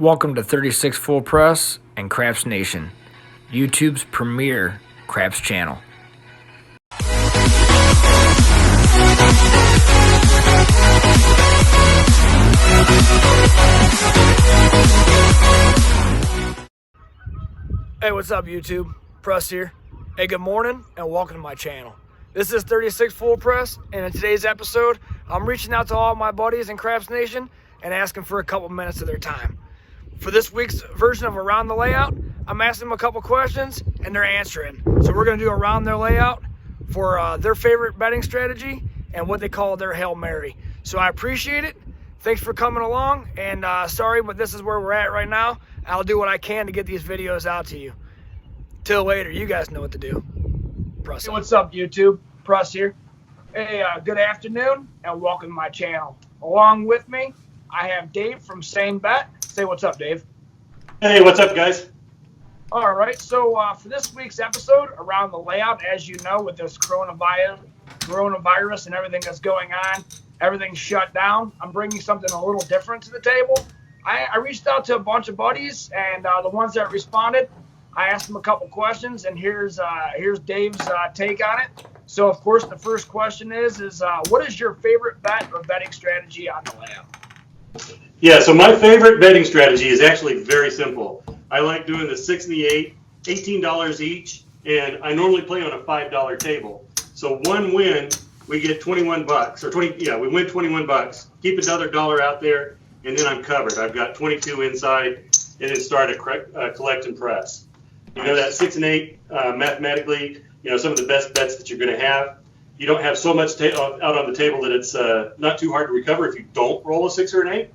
Welcome to 36 Full Press and CRAPS Nation, YouTube's premier CRAPS channel. Hey, what's up YouTube? Press here. Hey, good morning and welcome to my channel. This is 36 Full Press, and in today's episode, I'm reaching out to all my buddies in CRAPS Nation and asking for a couple minutes of their time. For this week's version of Around the Layout, I'm asking them a couple questions and they're answering. So we're going to do Around their layout for their favorite betting strategy and what they call their Hail Mary. So I appreciate it. Thanks for coming along, and sorry, but this is where we're at right now. I'll do what I can to get these videos out to you. Till later, you guys know what to do. Press. Hey, what's up, YouTube? Press here. Hey, good afternoon, and welcome to my channel. Along with me, I have Dave from Same Bet. Say what's up, Dave. Hey, what's up, guys? All right, so for this week's episode, Around the Layout, as you know, with this coronavirus and everything that's going on, everything's shut down. I'm bringing something a little different to the table. I reached out to a bunch of buddies, and the ones that responded, I asked them a couple questions, and here's Dave's take on it. So, of course, the first question is what is your favorite bet or betting strategy on the layout? Yeah, so my favorite betting strategy is actually very simple. I like doing the 6 and the 8, $18 each, and I normally play on a $5 table. So one win, we get 21 bucks, or 20. Yeah, we win 21 bucks. Keep another dollar out there, and then I'm covered. I've got 22 inside, and then start a collect and press. You know that 6 and 8 mathematically, some of the best bets that you're going to have. You don't have so much out on the table that it's not too hard to recover if you don't roll a 6 or an 8.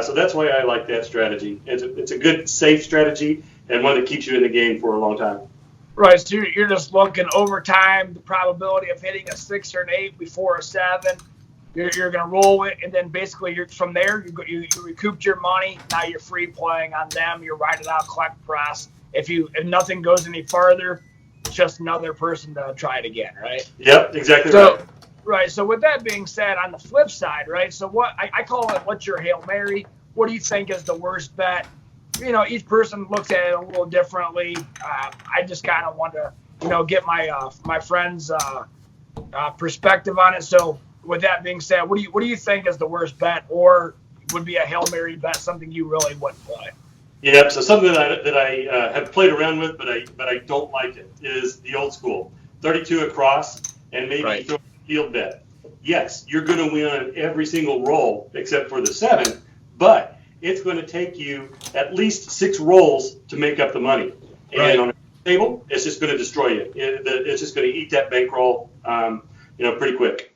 So that's why I like that strategy. It's a good, safe strategy and one that keeps you in the game for a long time. Right, so you're just looking over time, the probability of hitting a 6 or an 8 before a 7. You're going to roll it, and then basically from there, you recouped your money. Now you're free playing on them. You're riding out, collect, press. If nothing goes any farther, it's just another person to try it again, right? Yep, exactly right. Right, so with that being said, on the flip side, right, so what I call it, what's your Hail Mary? What do you think is the worst bet? Each person looks at it a little differently. I just kind of want to, get my friend's perspective on it. So with that being said, what do you think is the worst bet, or would be a Hail Mary bet, something you really wouldn't play? Yeah, so something that I have played around with, but I don't like it, is the old school 32 across, and maybe right. Throw a field bet. Yes, you're going to win on every single roll except for the 7, but it's going to take you at least 6 rolls to make up the money. Right. And on a table, it's just going to destroy you. It's just going to eat that bankroll, pretty quick.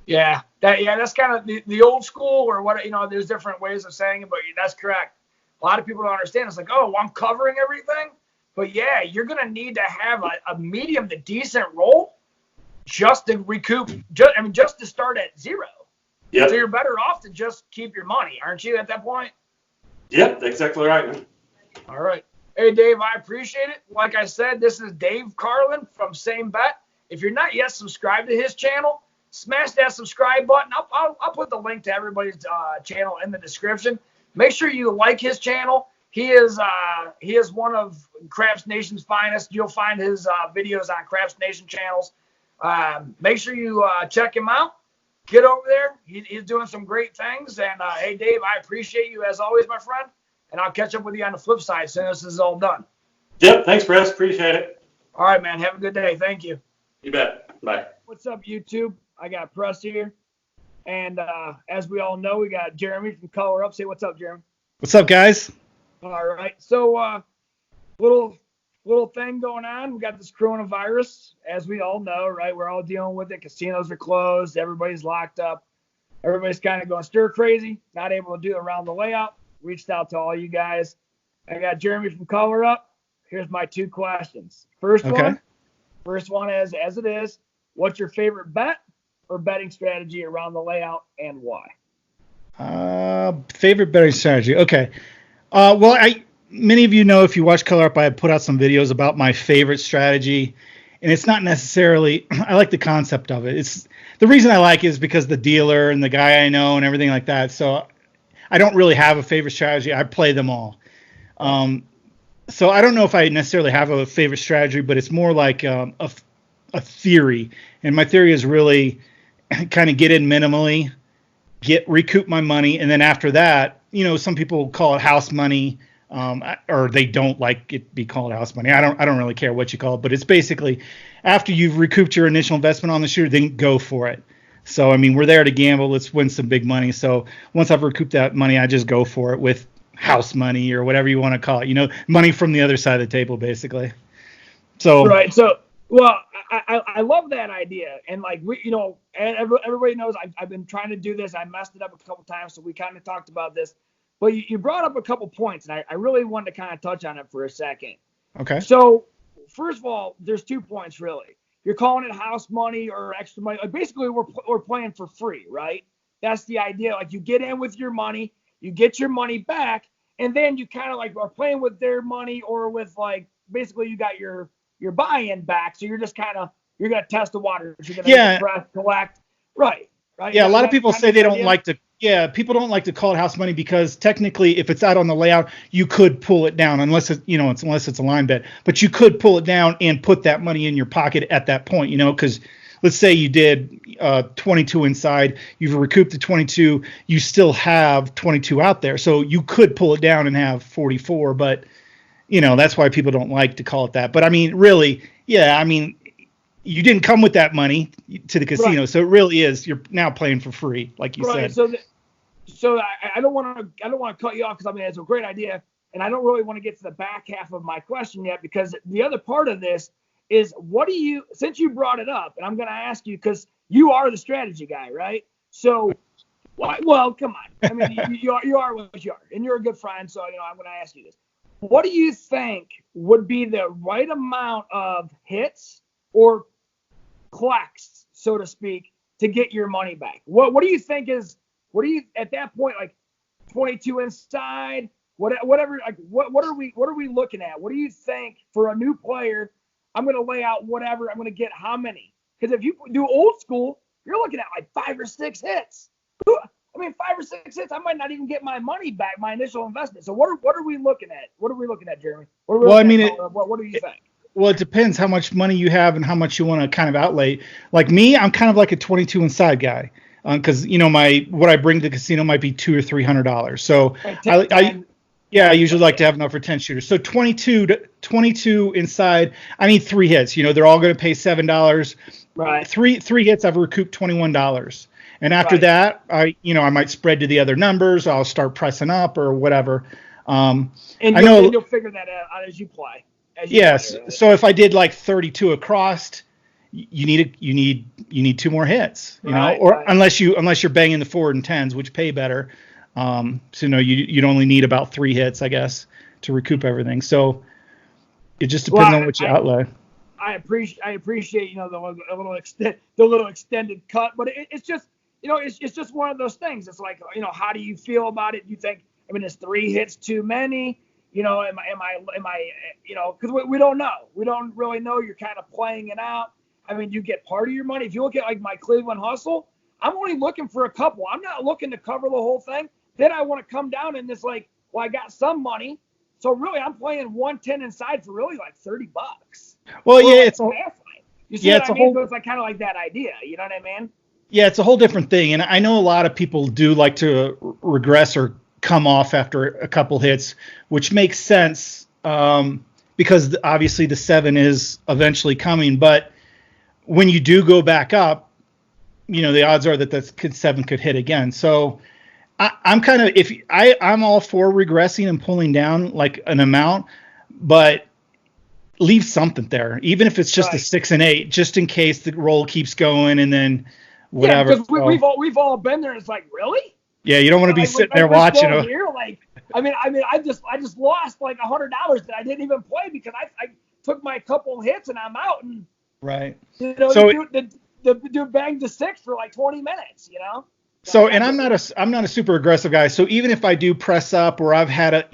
Yeah, that's kind of the old school, or what, there's different ways of saying it, but that's correct. A lot of people don't understand. It's like, oh, I'm covering everything. But yeah, you're going to need to have a medium to decent roll just to recoup, just to start at 0. Yep. So you're better off to just keep your money, aren't you, at that point? Yep, exactly right, man. All right. Hey, Dave, I appreciate it. Like I said, this is Dave Carlin from Same Bet. If you're not yet subscribed to his channel, smash that subscribe button. I'll put the link to everybody's channel in the description. Make sure you like his channel. He is one of CRAPS Nation's finest. You'll find his videos on CRAPS Nation channels. Make sure you check him out. Get over there. He's doing some great things. And hey, Dave, I appreciate you as always, my friend. And I'll catch up with you on the flip side as soon as this is all done. Yep. Thanks, Press. Appreciate it. All right, man. Have a good day. Thank you. You bet. Bye. What's up, YouTube? I got Press here. And as we all know, we got Jeremy from Color Up. Say what's up, Jeremy. What's up, guys? All right. So little thing going on. We got this coronavirus, as we all know, right? We're all dealing with it. Casinos are closed. Everybody's locked up. Everybody's kind of going stir crazy. Not able to do Around the Layout. Reached out to all you guys. I got Jeremy from Color Up. Here's my 2 questions. First one is, as it is, what's your favorite bet or betting strategy around the layout, and why? Favorite betting strategy. Okay. Many of you know, if you watch Color Up, I put out some videos about my favorite strategy, and it's not necessarily, I like the concept of it. It's the reason I like it is because the dealer and the guy I know and everything like that. So I don't really have a favorite strategy. I play them all. So I don't know if I necessarily have a favorite strategy, but it's more like a theory. And my theory is really kind of get in minimally, recoup my money, and then after that, some people call it house money, or they don't like it be called house money. I don't really care what you call it, but it's basically after you've recouped your initial investment on the shooter, then go for it. So I mean, we're there to gamble. Let's win some big money. So once I've recouped that money, I just go for it with house money or whatever you want to call it. Money from the other side of the table, basically. So right. So well, I love that idea, and like and everybody knows I've been trying to do this. I messed it up a couple times, so we kind of talked about this. But you brought up a couple points, and I really wanted to kind of touch on it for a second. Okay. So first of all, there's 2 points really. You're calling it house money or extra money. Like basically, we're playing for free, right? That's the idea. Like you get in with your money, you get your money back, and then you kind of like are playing with their money or with like basically you got your buy-in back. So you're just you're gonna test the waters. You're gonna press, collect, right? Yeah, a lot of people say they don't like to. Yeah, people don't like to call it house money because technically, if it's out on the layout, you could pull it down unless it's a line bet. But you could pull it down and put that money in your pocket at that point, because let's say you did 22 inside, you've recouped the 22, you still have 22 out there, so you could pull it down and have 44. But that's why people don't like to call it that. But I mean, really, yeah, I mean, you didn't come with that money to the casino, right. So it really is. You're now playing for free, like you said. So I don't want to cut you off because I mean it's a great idea, and I don't really want to get to the back half of my question yet because the other part of this is since you brought it up, and I'm going to ask you because you are the strategy guy, right? So, well, come on. I mean, you are what you are, and you're a good friend, so I'm going to ask you this. What do you think would be the right amount of hits or collects, so to speak, to get your money back? What do you think is? What do you at that point like 22 inside? Whatever. Like what are we looking at? What do you think for a new player? I'm going to lay out whatever. I'm going to get how many? Because if you do old school, you're looking at like 5 or 6 hits. I mean, 5 or 6 hits, I might not even get my money back, my initial investment. So what are we looking at? What are we looking at, Jeremy? What do you think? Well, it depends how much money you have and how much you want to kind of outlay. Like me, I'm kind of like a 22 inside guy because what I bring to the casino might be $200 or $300. So I usually like to have enough for 10 shooters. So 22 inside. I need 3 hits. They're all going to pay $7. Right. Three hits. I've recouped $21. And after that, I might spread to the other numbers. I'll start pressing up or whatever. And you'll figure that out as you play. Yes. So if I did like 32 across, you need 2 more hits, unless you're banging the 4 and 10s, which pay better. So you'd only need about 3 hits, I guess, to recoup everything. So it just depends on what you outlay. I appreciate the little extended cut, but it's just it's just one of those things. It's like how do you feel about it? You think is 3 hits too many? Am I because we don't know. We don't really know. You're kind of playing it out. I mean, you get part of your money. If you look at like my Cleveland hustle, I'm only looking for a couple. I'm not looking to cover the whole thing. Then I want to come down and it's like, well, I got some money. So really, I'm playing 110 inside for really like $30. Well, yeah, it's a you see what I mean? So it's like kind of like that idea. You know what I mean? Yeah, it's a whole different thing. And I know a lot of people do like to regress or come off after a couple hits, which makes sense because obviously the 7 is eventually coming. But when you do go back up, the odds are that the 7 could hit again. So I'm kind of I'm all for regressing and pulling down like an amount, but leave something there, even if it's just a 6 and 8, just in case the roll keeps going and then whatever. Yeah, because we've all been there. It's like, really? Yeah, you don't want to be sitting there watching. Here, I just lost like $100 that I didn't even play because I took my couple hits and I'm out and right. So the dude banged the 6 for like 20 minutes. So and I'm not a super aggressive guy. So even if I do press up or I've had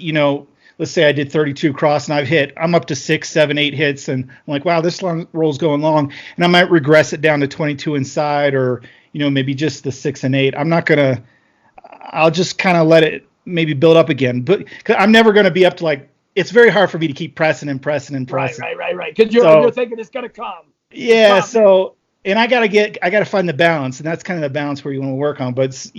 let's say I did 32 cross and I'm up to 6, 7, 8 hits and I'm like, wow, this roll's going long, and I might regress it down to 22 inside or maybe just the 6 and 8. I'm I'll just kind of let it maybe build up again. But 'cause I'm never going to be up to like, it's very hard for me to keep pressing and pressing and pressing. Right. Because you're thinking it's going to come. Yeah. So, and I got to find the balance, and that's kind of the balance where you want to work on. But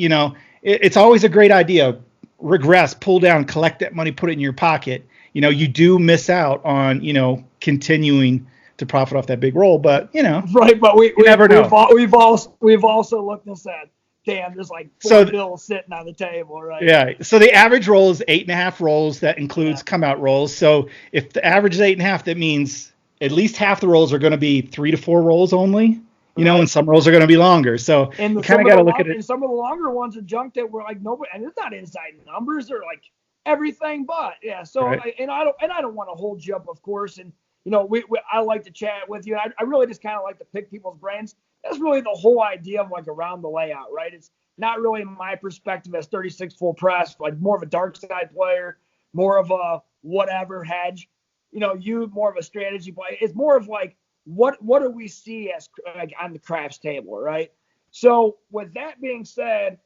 it's always a great idea. Regress, pull down, collect that money, put it in your pocket. You do miss out on, continuing to profit off that big roll, but right. But we never know. We've also looked and said, damn, there's like four bills sitting on the table, right? Yeah. So the average roll is 8.5 rolls. That includes come out rolls. So if the average is 8.5, that means at least half the rolls are going to be 3 to 4 rolls only. And some rolls are going to be longer. So you kind of got to look at it. And some of the longer ones are junk that were like nobody, and it's not inside numbers. They're like everything but. Yeah. So right. I don't want to hold you up, of course. And I like to chat with you. I really just kind of like to pick people's brains. That's really the whole idea of like around the layout, right? It's not really my perspective as 36 full press, like more of a dark side player, more of a whatever hedge. You more of a strategy play. It's more of like what do we see as like on the craps table, right? So with that being said,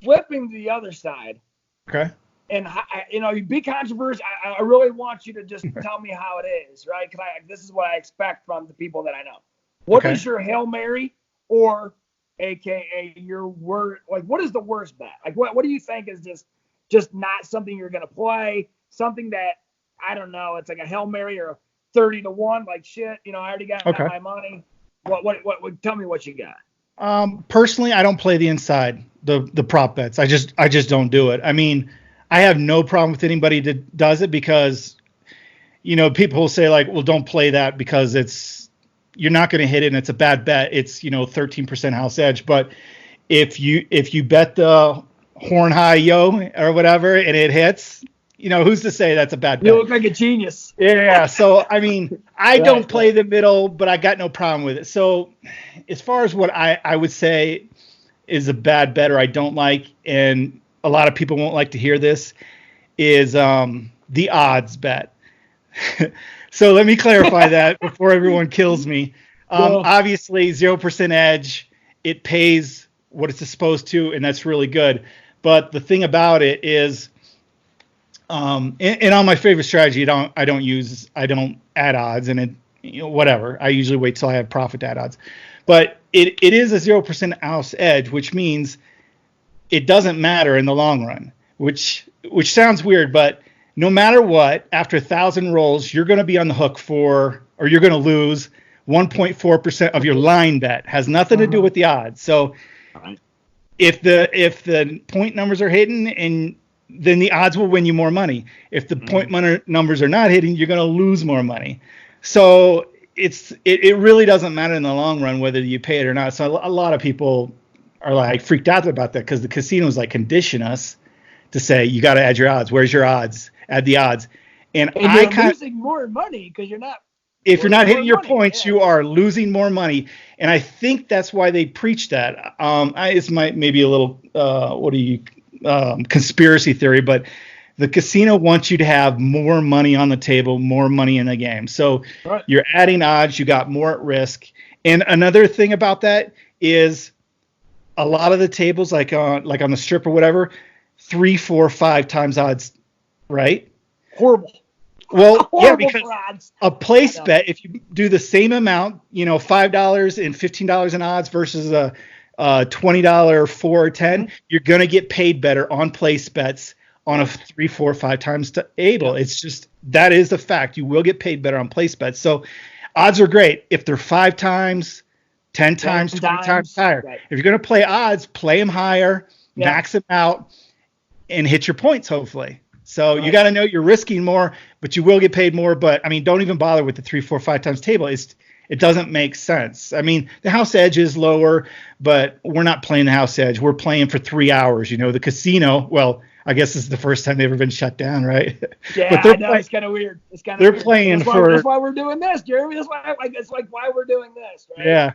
flipping to the other side. Okay. And you be controversial. I really want you to just tell me how it is, right? Because this is what I expect from the people that I know. What is your Hail Mary, or AKA your word? Like, what is the worst bet? Like, what do you think is just not something you're going to play? Something that, I don't know, it's like a Hail Mary or a 30-1, like shit, I already got my money. What, tell me what you got. Personally, I don't play the inside, the prop bets. I just don't do it. I mean, I have no problem with anybody that does it because, people will say like, well, don't play that because you're not going to hit it and it's a bad bet. It's 13% house edge. But if you bet the horn high yo or whatever and it hits, who's to say that's a bad bet? You look like a genius. Yeah. So I mean, I don't play the middle, but I got no problem with it. So as far as what I would say is a bad bet or I don't like, and a lot of people won't like to hear this, is the odds bet. So let me clarify that before everyone kills me. Obviously, 0% edge, it pays what it's supposed to, and that's really good. But the thing about it is, and on my favorite strategy, I don't add odds, and whatever. I usually wait till I have profit to add odds. But it is a 0% house edge, which means it doesn't matter in the long run, which sounds weird, but no matter what, after 1,000 rolls, you're going to be on the hook or you're going to lose 1.4% of your line bet. Has nothing to do with the odds. So if the point numbers are hitting, and then the odds will win you more money. If the point numbers are not hitting, you're going to lose more money. So it really doesn't matter in the long run whether you pay it or not. So a lot of people are like freaked out about that because the casinos like condition us to say you got to add your odds. Where's your odds? Add the odds. And you're losing more money because you're not. If you're not hitting your points, you are losing more money. And I think that's why they preach that. It's maybe a little conspiracy theory, but the casino wants you to have more money on the table, more money in the game. So you're adding odds, you got more at risk. And another thing about that is a lot of the tables, like on the strip or whatever, 3, 4, 5 times odds, right? Horrible. Well, yeah, because a place bet, if you do the same amount, $5 and $15 in odds versus a $20 4 or 10, you're going to get paid better on place bets on a 3, 4, 5 times able. It's just, that is the fact. You will get paid better on place bets. So odds are great if they're 5 times, 10 times, 20 times higher. Right. If you're going to play odds, play them higher, max them out, and hit your points, hopefully. So you got to know you're risking more, but you will get paid more. But I mean, don't even bother with the 3, 4, 5 times table. It doesn't make sense. I mean, the house edge is lower, but we're not playing the house edge. We're playing for 3 hours. The casino, well, I guess this is the first time they've ever been shut down, right? Yeah, I know. It's kind of weird. They're playing that's why we're doing this, Jeremy. That's why it's like why we're doing this, right? Yeah.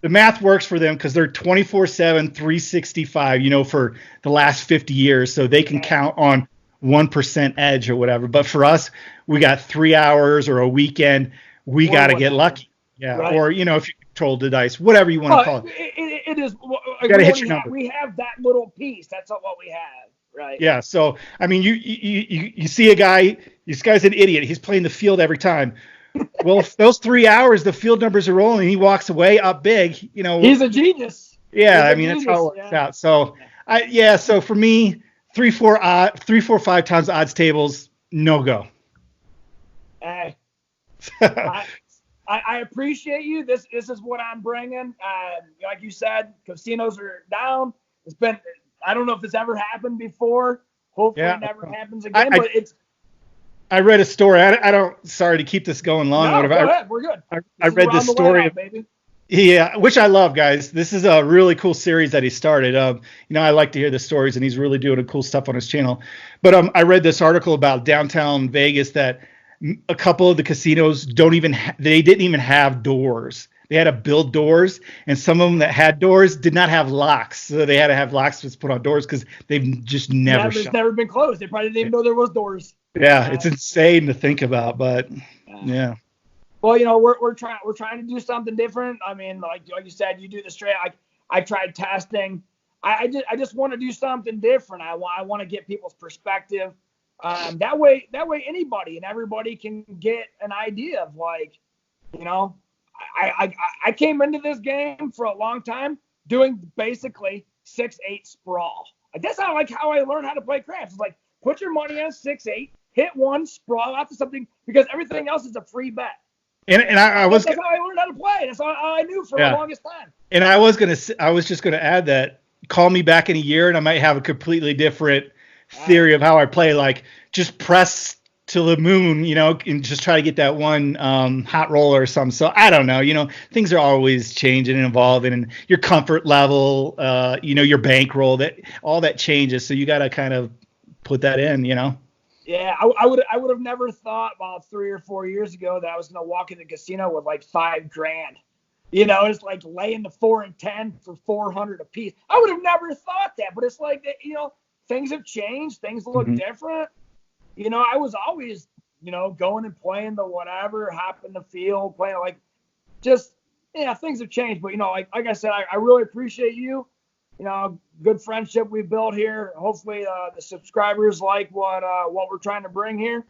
The math works for them because they're 24/7, 365, for the last 50 years. So they can count on 1% edge or whatever. But for us, we got 3 hours or a weekend. We got to get lucky. Yeah. Right. Or, if you control the dice, whatever you want to call it. It is. like gotta we hit only your have, number. we have that little piece. That's what we have, right? Yeah. So I mean, you see a guy. This guy's an idiot. He's playing the field every time. Well, if those 3 hours the field numbers are rolling, and he walks away up big. He's a genius. Yeah. He's I a mean, that's genius. how it works Yeah. out. So So for me, 3, 4, 5 times odds tables, no go. Hey, I appreciate you. This is what I'm bringing. Like you said, casinos are down. It's been, I don't know if this ever happened before. Hopefully it never happens again. But it's. I read a story. I don't. Sorry to keep this going long. No, go ahead. We're good. I read this story. Baby. Yeah, which I love, guys. This is a really cool series that he started. I like to hear the stories, and he's really doing cool stuff on his channel. But I read this article about downtown Vegas that a couple of the casinos they didn't even have doors. They had to build doors, and some of them that had doors did not have locks, so they had to have locks to put on doors because they've just never shut. It's never been closed. They probably didn't even know there was doors. Yeah, it's insane to think about, but yeah. Well, we're trying to do something different. I mean, like you said, you do the straight. I tried testing. I just want to do something different. I want to get people's perspective. That way anybody and everybody can get an idea of I came into this game for a long time doing basically 6-8 sprawl. That's how I learned how to play craps. It's like put your money on 6-8, hit one, sprawl out to something because everything else is a free bet. And that's how I learned how to play. That's all I knew for the longest time. And I was just gonna add that. Call me back in a year, and I might have a completely different theory of how I play. Like just press to the moon, and just try to get that one hot roller or something. So I don't know. Things are always changing and evolving, and your comfort level, your bankroll, that all that changes. So you got to kind of put that in. Yeah, I would have never thought about 3 or 4 years ago that I was gonna walk in the casino with like $5,000. It's like laying the 4 and 10 for $400 a piece. I would have never thought that, but it's like things have changed. Things look different. I was always going and playing the whatever, hopping the field, playing things have changed. But like I said, I really appreciate you. Good friendship we built here. Hopefully the subscribers like what we're trying to bring here.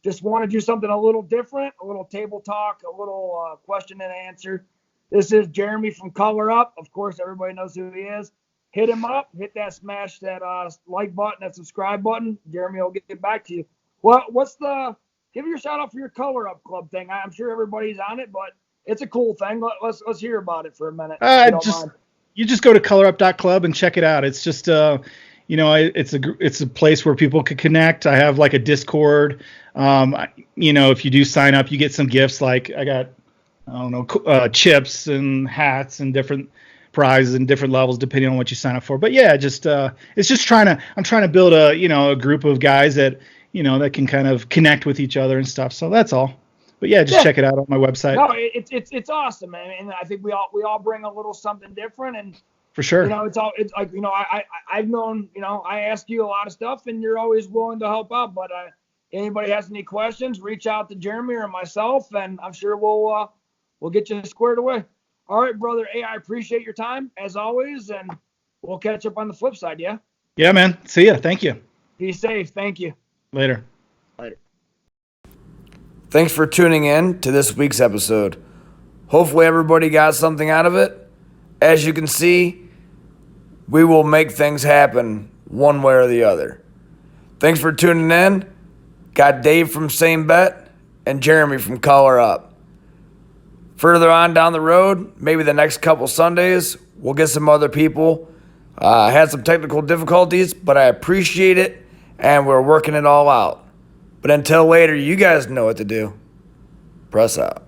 Just want to do something a little different, a little table talk, a little question and answer. This is Jeremy from Color Up. Of course, everybody knows who he is. Hit him up. Hit that, smash that like button, that subscribe button. Jeremy will get back to you. Give your shout out for your Color Up Club thing. I'm sure everybody's on it, but it's a cool thing. Let's hear about it for a minute. You just go to colorup.club and check it out. It's just it's a place where people can connect. I have like a Discord. If you do sign up, you get some gifts. Like I got, chips and hats and different prizes and different levels depending on what you sign up for. But yeah, it's just I'm trying to build a group of guys that that can kind of connect with each other and stuff. So that's all. But yeah, check it out on my website. No, it's awesome, man. And I think we all bring a little something different. And for sure, it's like I've known I ask you a lot of stuff, and you're always willing to help out. But anybody has any questions, reach out to Jeremy or myself, and I'm sure we'll get you squared away. All right, brother. Hey, I appreciate your time as always, and we'll catch up on the flip side. Yeah. Yeah, man. See ya. Thank you. Be safe. Thank you. Later. Thanks for tuning in to this week's episode. Hopefully everybody got something out of it. As you can see, we will make things happen one way or the other. Thanks for tuning in. Got Dave from Same Bet and Jeremy from Color Up. Further on down the road, maybe the next couple Sundays, we'll get some other people. Had some technical difficulties, but I appreciate it, and we're working it all out. But until later, you guys know what to do. Press out.